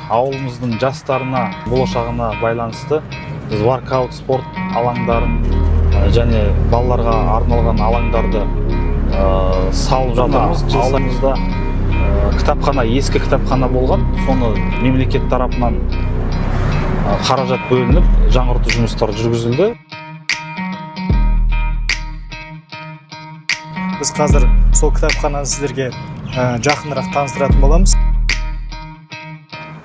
ауылымыздың жастарына, болашағына байланысты біз воркаут спорт алаңдарын және балаларға арналған алаңдарды салып жатырмыз. Ауылымызда кітапхана, ескі кітапхана болған, соны мемлекет тарапынан қаражат бөлініп, жаңғырту жұмыстары жүргізілді. Біз қазір сол кітапхананы сіздерге жақынырақ таныстыратын боламыз.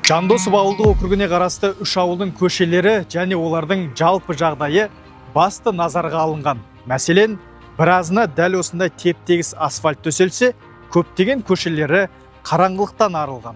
Жандосов ауылдық округіне қарасты 3 ауылдың көшелері және олардың жалпы жағдайы басты назарға алынған. Мәселен, біразына дәл осындай теп-тегіс асфальт төселсе, көптеген көшелері қараңғылықтан арылған.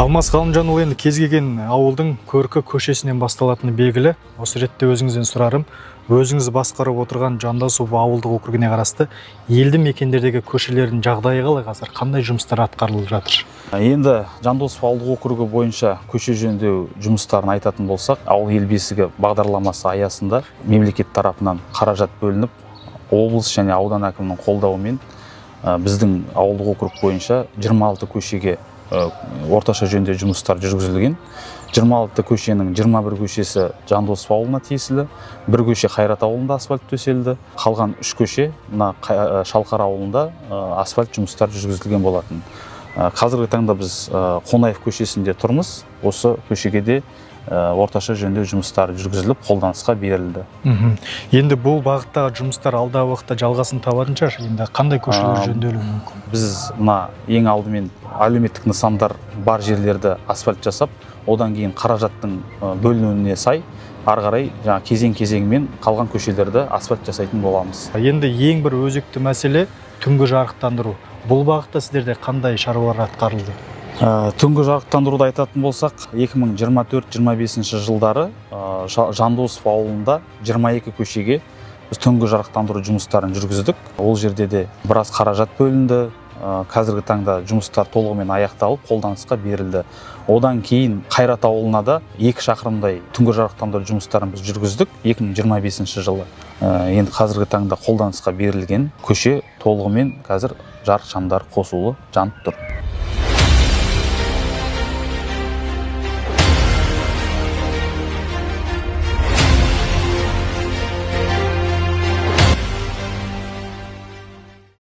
Алмас Ғалымжан, ол енді кез келген ауылдың көркі көшесінен басталатыны белгілі. Осы ретте өзіңізден сұрарым, өзіңіз басқарып отырған Жандосов ауылдық округіне қарасты елді мекендердегі көшелердің жағдайы қалай қазір? Қандай жұмыстар атқарылып жатыр? Енді Жандосов ауылдық округі бойынша көше жөндеу жұмыстарын айтатын болсақ, ауыл ел бесігі бағдарламасы аясында мемлекет тарапынан қаражат бөлініп, облыс және аудан әкімінің қолдауымен біздің ауылдық округ бойынша 26 көшеге орташа жөндеу жұмыстар жүргізілген. 26 көшенің 21 көшесі Жандосов ауылына тиесілі, бір көше Қайрат ауылында асфальт төселді, қалған 3 көше Шалқар ауылында асфальт жұмыстар жүргізілген болатын. Қазіргі таңда біз Қонаев көшесінде тұрмыз. Осы көшеге де орташа жөндеу жұмыстары жүргізіліп, қолданысқа берілді. Енді бұл бағыттағы жұмыстар алдағы уақытта жалғасын табатын шығар. Енді қандай көшелер жөнделуі мүмкін? Біз ең алдымен әлеуметтік нысандар бар жерлерді асфальт жасап, одан кейін қаражаттың бөлінуіне сай, ары қарай кезең-кезеңмен қалған көшелерді асфальт жасайтын боламыз. Енді ең бір өзекті мәселе түнгі жарықтандыру. Бұл бағытта сіздерде қандай шаруалар атқарылды? Түнгі жарықтандыруды айтатын болсақ, 2024-25 жылдары Жандосов ауылында 22 көшеге біз түнгі жарықтандыру жұмыстарын жүргіздік. Ол жерде де біраз қаражат бөлінді. Қазіргі таңда жұмыстар толығымен аяқталып, қолданысқа берілді. Одан кейін Қайрат ауылына да 2 шақырымдай түнгі жарықтандыру жұмыстарын біз жүргіздік 2025 жылы. Енді қазіргі таңда қолданысқа берілген көше толығымен қазір жарық шамдары қосулы жанып тұр.